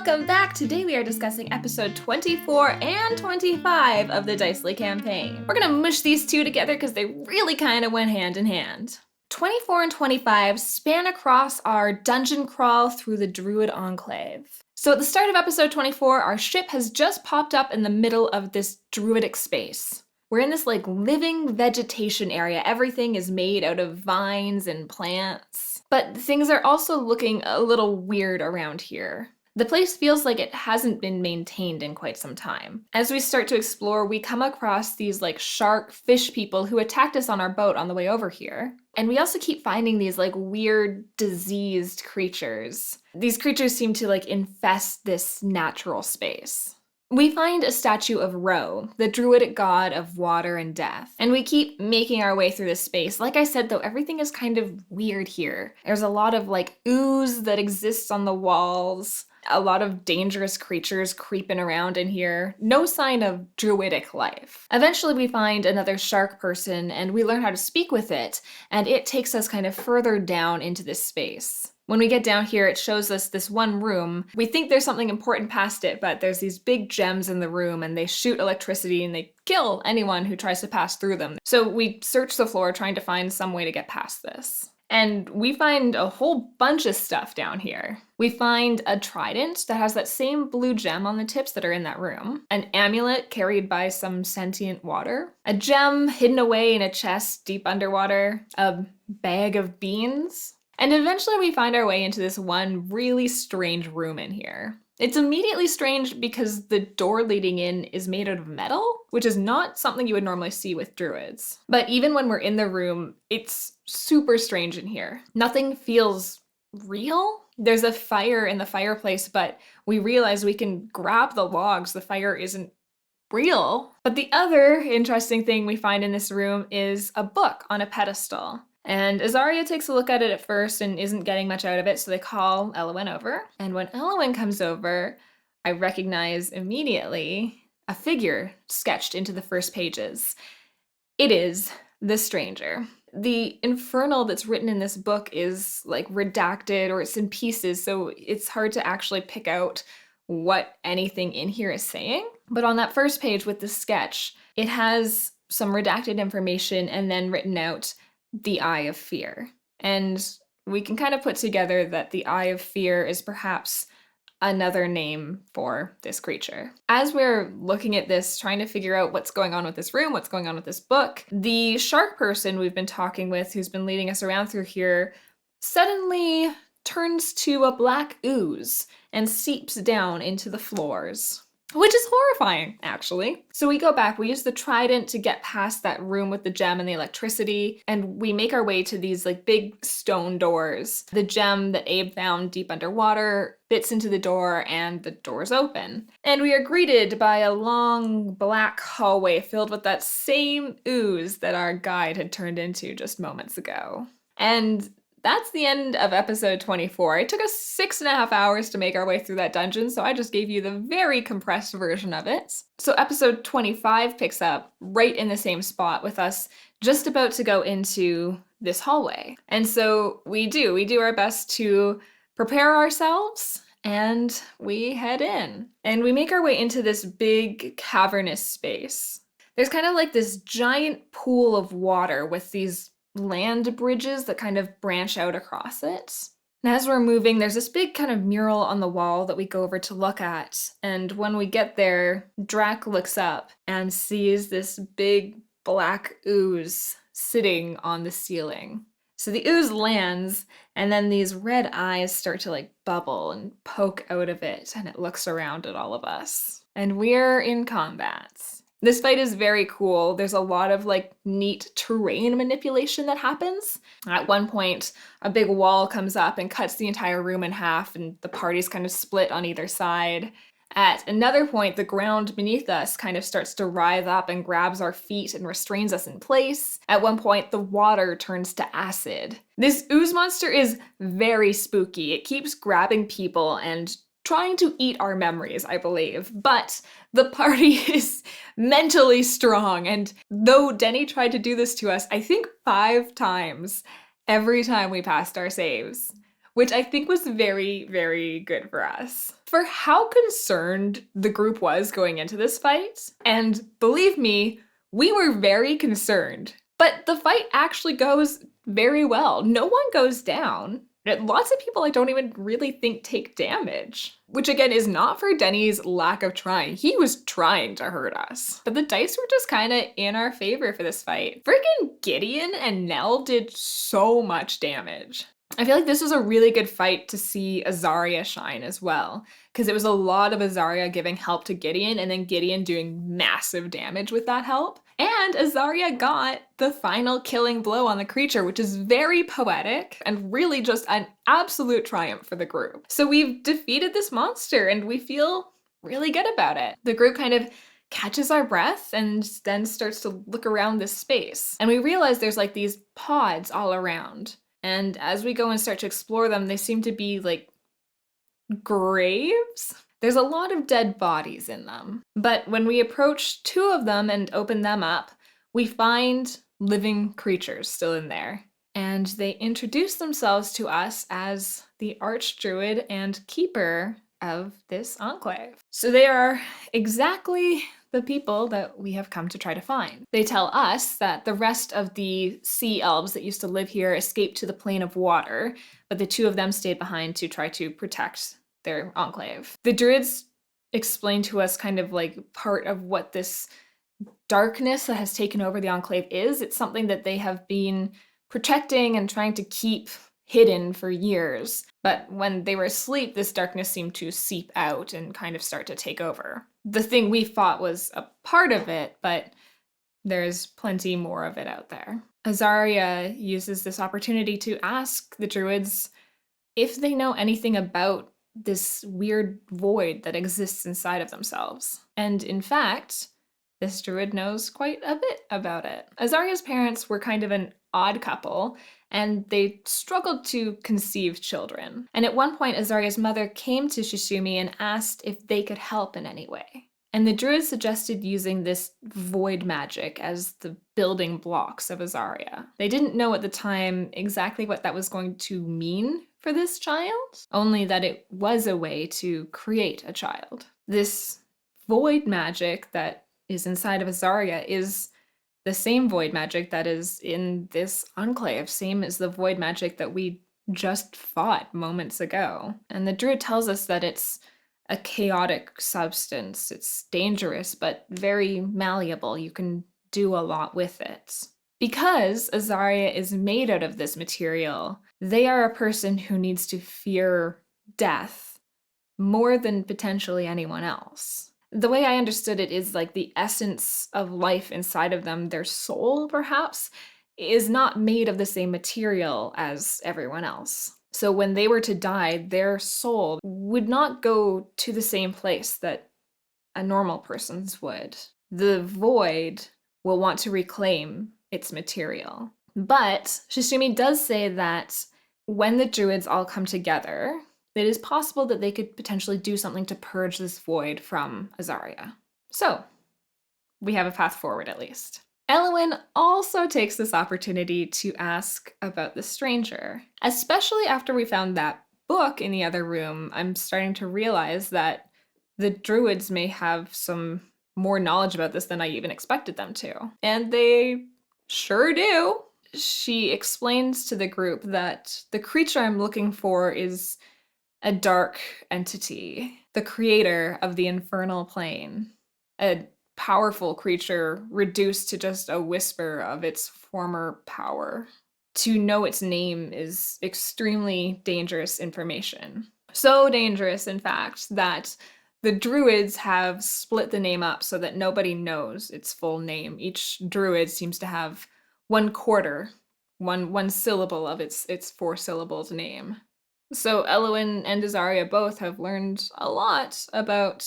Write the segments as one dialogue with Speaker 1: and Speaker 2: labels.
Speaker 1: welcome back! Today we are discussing episode 24 and 25 of the Dicely campaign. We're gonna mush these two together because they really kind of went hand in hand. 24 and 25 span across our dungeon crawl through the Druid enclave. So at the start of episode 24, our ship has just popped up in the middle of this druidic space. We're in this living vegetation area. Everything is made out of vines and plants. But things are also looking a little weird around here. The place feels like it hasn't been maintained in quite some time. As we start to explore, we come across these shark fish people who attacked us on our boat on the way over here. And we also keep finding these weird diseased creatures. These creatures seem to infest this natural space. We find a statue of Ro, the druidic god of water and death, and we keep making our way through this space. Like I said, though, everything is kind of weird here. There's a lot of ooze that exists on the walls, a lot of dangerous creatures creeping around in here. No sign of druidic life. Eventually we find another shark person and we learn how to speak with it, and it takes us kind of further down into this space. When we get down here, it shows us this one room. We think there's something important past it, but there's these big gems in the room and they shoot electricity and they kill anyone who tries to pass through them. So we search the floor trying to find some way to get past this. And we find a whole bunch of stuff down here. We find a trident that has that same blue gem on the tips that are in that room, an amulet carried by some sentient water, a gem hidden away in a chest deep underwater, a bag of beans, and eventually we find our way into this one really strange room in here. It's immediately strange because the door leading in is made out of metal, which is not something you would normally see with druids. But even when we're in the room, it's super strange in here. Nothing feels real. There's a fire in the fireplace, but we realize we can grab the logs. The fire isn't real. But the other interesting thing we find in this room is a book on a pedestal. And Azaria takes a look at it at first and isn't getting much out of it, so they call Elwyn over. And when Elwyn comes over, I recognize immediately a figure sketched into the first pages. It is the stranger. The infernal that's written in this book is redacted or it's in pieces, so it's hard to actually pick out what anything in here is saying. But on that first page with the sketch, it has some redacted information and then written out the Eye of Fear. And we can kind of put together that the Eye of Fear is perhaps another name for this creature. As we're looking at this, trying to figure out what's going on with this room, what's going on with this book, the shark person we've been talking with, who's been leading us around through here, suddenly turns to a black ooze and seeps down into the floors. Which is horrifying, actually. So we go back, we use the trident to get past that room with the gem and the electricity, and we make our way to these big stone doors. The gem that Abe found deep underwater fits into the door and the doors open. And we are greeted by a long black hallway filled with that same ooze that our guide had turned into just moments ago. And that's the end of episode 24. It took us 6.5 hours to make our way through that dungeon, so I just gave you the very compressed version of it. So episode 25 picks up right in the same spot with us just about to go into this hallway. And so we do our best to prepare ourselves and we head in. And we make our way into this big cavernous space. There's kind of this giant pool of water with these land bridges that kind of branch out across it. And as we're moving, there's this big kind of mural on the wall that we go over to look at. And when we get there, Drac looks up and sees this big black ooze sitting on the ceiling. So the ooze lands, and then these red eyes start to bubble and poke out of it, and it looks around at all of us. And we're in combat. This fight is very cool. There's a lot of neat terrain manipulation that happens. At one point, a big wall comes up and cuts the entire room in half, and the party's kind of split on either side. At another point, the ground beneath us kind of starts to writhe up and grabs our feet and restrains us in place. At one point, the water turns to acid. This ooze monster is very spooky. It keeps grabbing people and trying to eat our memories, I believe, but the party is mentally strong, and though Denny tried to do this to us, I think 5 times every time we passed our saves, which I think was very, very good for us. For how concerned the group was going into this fight, and believe me, we were very concerned. But the fight actually goes very well. No one goes down. Lots of people I don't even really think take damage, which again is not for Denny's lack of trying. He was trying to hurt us. But the dice were just kind of in our favor for this fight. Freaking Gideon and Nell did so much damage. I feel like this was a really good fight to see Azaria shine as well, because it was a lot of Azaria giving help to Gideon and then Gideon doing massive damage with that help. And Azaria got the final killing blow on the creature, which is very poetic and really just an absolute triumph for the group. So we've defeated this monster and we feel really good about it. The group kind of catches our breath and then starts to look around this space. And we realize there's like these pods all around. And as we go and start to explore them, they seem to be like graves. There's a lot of dead bodies in them. But when we approach two of them and open them up, we find living creatures still in there. And they introduce themselves to us as the Archdruid and keeper of this enclave. So they are exactly the people that we have come to try to find. They tell us that the rest of the sea elves that used to live here escaped to the plane of water, but the two of them stayed behind to try to protect their enclave. The druids explain to us kind of like part of what this darkness that has taken over the enclave is. It's something that they have been protecting and trying to keep hidden for years. But when they were asleep, this darkness seemed to seep out and kind of start to take over. The thing we fought was a part of it, but there's plenty more of it out there. Azaria uses this opportunity to ask the druids if they know anything about this weird void that exists inside of themselves. And in fact, this druid knows quite a bit about it. Azaria's parents were kind of an odd couple, and they struggled to conceive children. And at one point, Azaria's mother came to Shishumi and asked if they could help in any way. And the druid suggested using this void magic as the building blocks of Azaria. They didn't know at the time exactly what that was going to mean for this child, only that it was a way to create a child. This void magic that is inside of Azaria is the same void magic that is in this enclave, same as the void magic that we just fought moments ago. And the druid tells us that it's a chaotic substance. It's dangerous, but very malleable. You can do a lot with it. Because Azaria is made out of this material, they are a person who needs to fear death more than potentially anyone else. The way I understood it is like the essence of life inside of them, their soul perhaps, is not made of the same material as everyone else. So when they were to die, their soul would not go to the same place that a normal person's would. The void will want to reclaim its material. But Shishumi does say that when the druids all come together, it is possible that they could potentially do something to purge this void from Azaria. So, we have a path forward at least. Elwyn also takes this opportunity to ask about the stranger. Especially after we found that book in the other room, I'm starting to realize that the druids may have some more knowledge about this than I even expected them to. And they sure do. She explains to the group that the creature I'm looking for is a dark entity, the creator of the infernal plane, a powerful creature reduced to just a whisper of its former power. To know its name is extremely dangerous information. So dangerous, in fact, that the druids have split the name up so that nobody knows its full name. Each druid seems to have one syllable of its 4 syllables name. So Elwyn and Azaria both have learned a lot about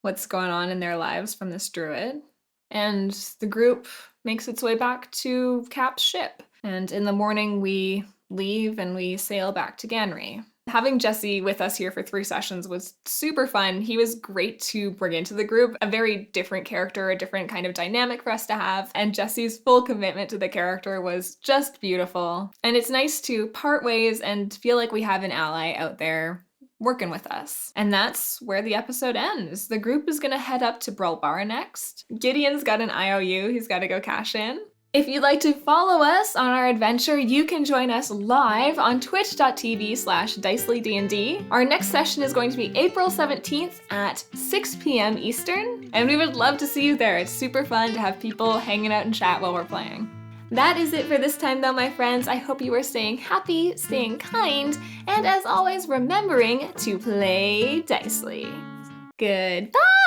Speaker 1: what's going on in their lives from this druid. And the group makes its way back to Cap's ship. And in the morning we leave and we sail back to Ganry. Having Jesse with us here for 3 sessions was super fun. He was great to bring into the group, a very different character, a different kind of dynamic for us to have, and Jesse's full commitment to the character was just beautiful. And it's nice to part ways and feel like we have an ally out there working with us. And that's where the episode ends. The group is gonna head up to Brawlbar next. Gideon's got an IOU he's gotta go cash in. If you'd like to follow us on our adventure, you can join us live on twitch.tv/DiceleyDND. Our next session is going to be April 17th at 6 p.m. Eastern, and we would love to see you there. It's super fun to have people hanging out and chat while we're playing. That is it for this time though, my friends. I hope you are staying happy, staying kind, and as always, remembering to play dicely. Goodbye!